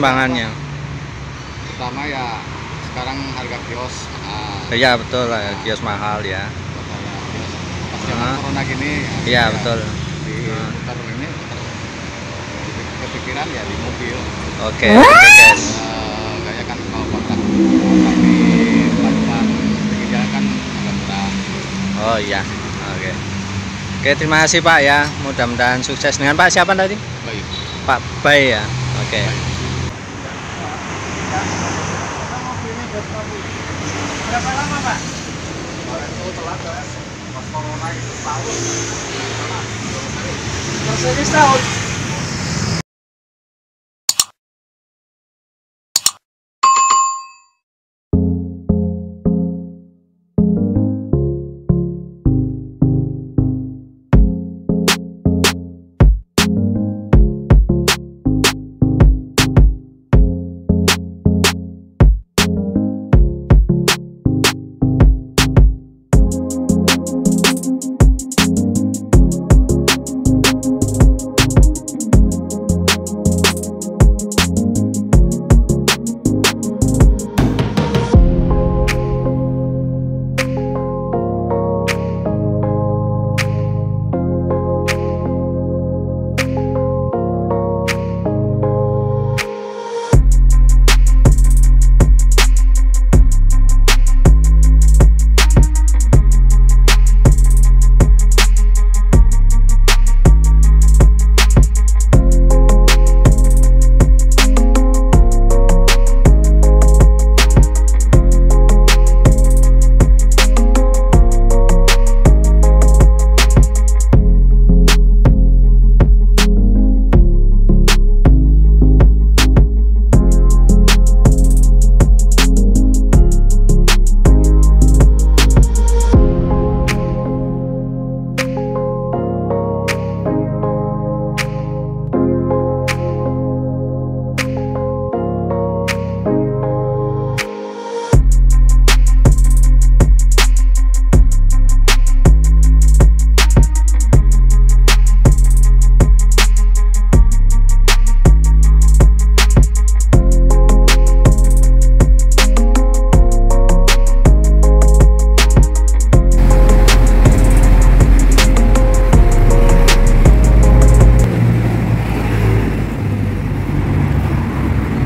Timbangannya. Pertama ya sekarang harga kios mahal. Iya betul lah, kios mahal ya. Makanya kios pas zaman corona gini. Iya betul. Di putar ini kepikiran ya di mobil. Oke, guys. Kayak kan kalau kontrak tapi pelan-pelan jalan kan agak murah. Oh iya. Oke. Oke, terima kasih Pak ya. Mudah-mudahan sukses. Dengan Pak siapa tadi? Baik. Pak Bay ya. Oke. Berapa lama Pak? Kemarin itu telat guys, pas corona itu setahun. Prosesnya setahun.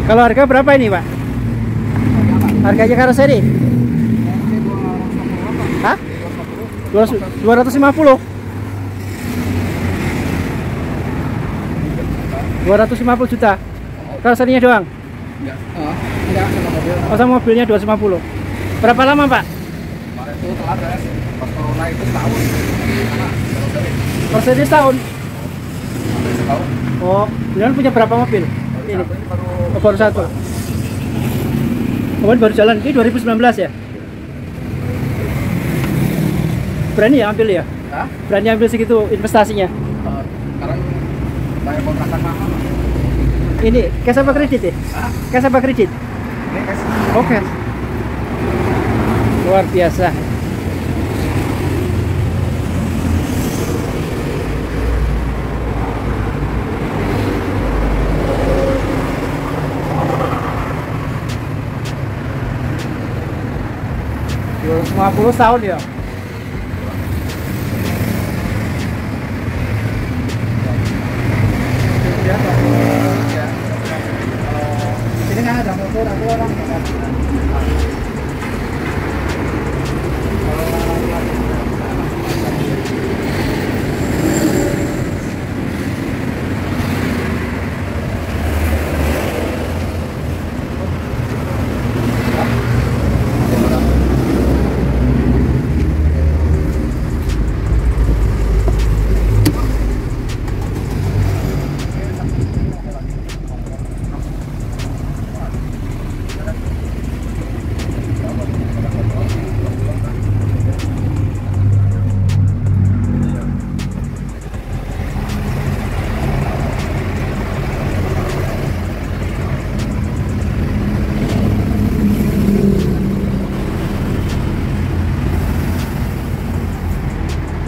Kalau harga berapa ini Pak? Harganya karoseri? Hah? 250? 250 juta? Karoserinya doang? Enggak, sama mobil. Oh sama mobilnya 250. Berapa lama Pak? Kemarin itu telat guys, pas corona itu setahun. Karoseri setahun? Setahun. Oh, Milyaran punya berapa mobil? Ini baru satu. Kemarin baru jalan, ini 2019 ya? Berani ya ambil ya? Hah? Berani ambil segitu investasinya? Sekarang bayar kontrakan mahal. Ini cash apa kredit ya? Hah? Cash apa kredit? Ini guys. Oke. Luar biasa. Cuma 50 tahun ya. Ini kan ada motor, aku orang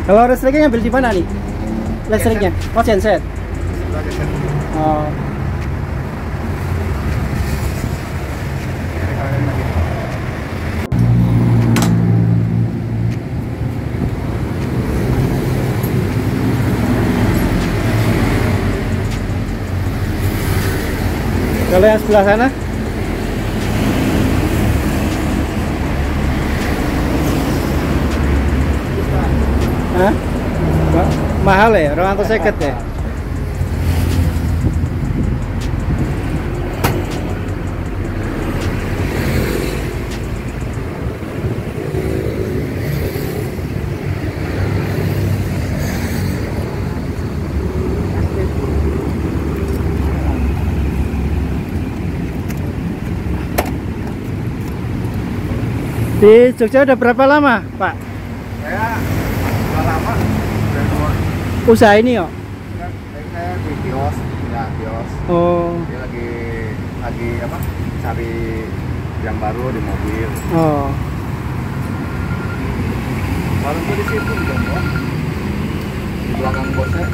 Kalau listriknya ngambil di mana nih? Listriknya? Oh, genset. Oh. Kalau yang sebelah sana? Hah? Mahal ya? 250 ya? Di Jogja udah berapa lama, Pak? Saya udah lama, udah Usaha ini yo? saya di kios, punya kios. Oh. Dia lagi apa? Cari yang baru di mobil. Oh. Warungnya di situ juga, Bos. Di belakang bosnya.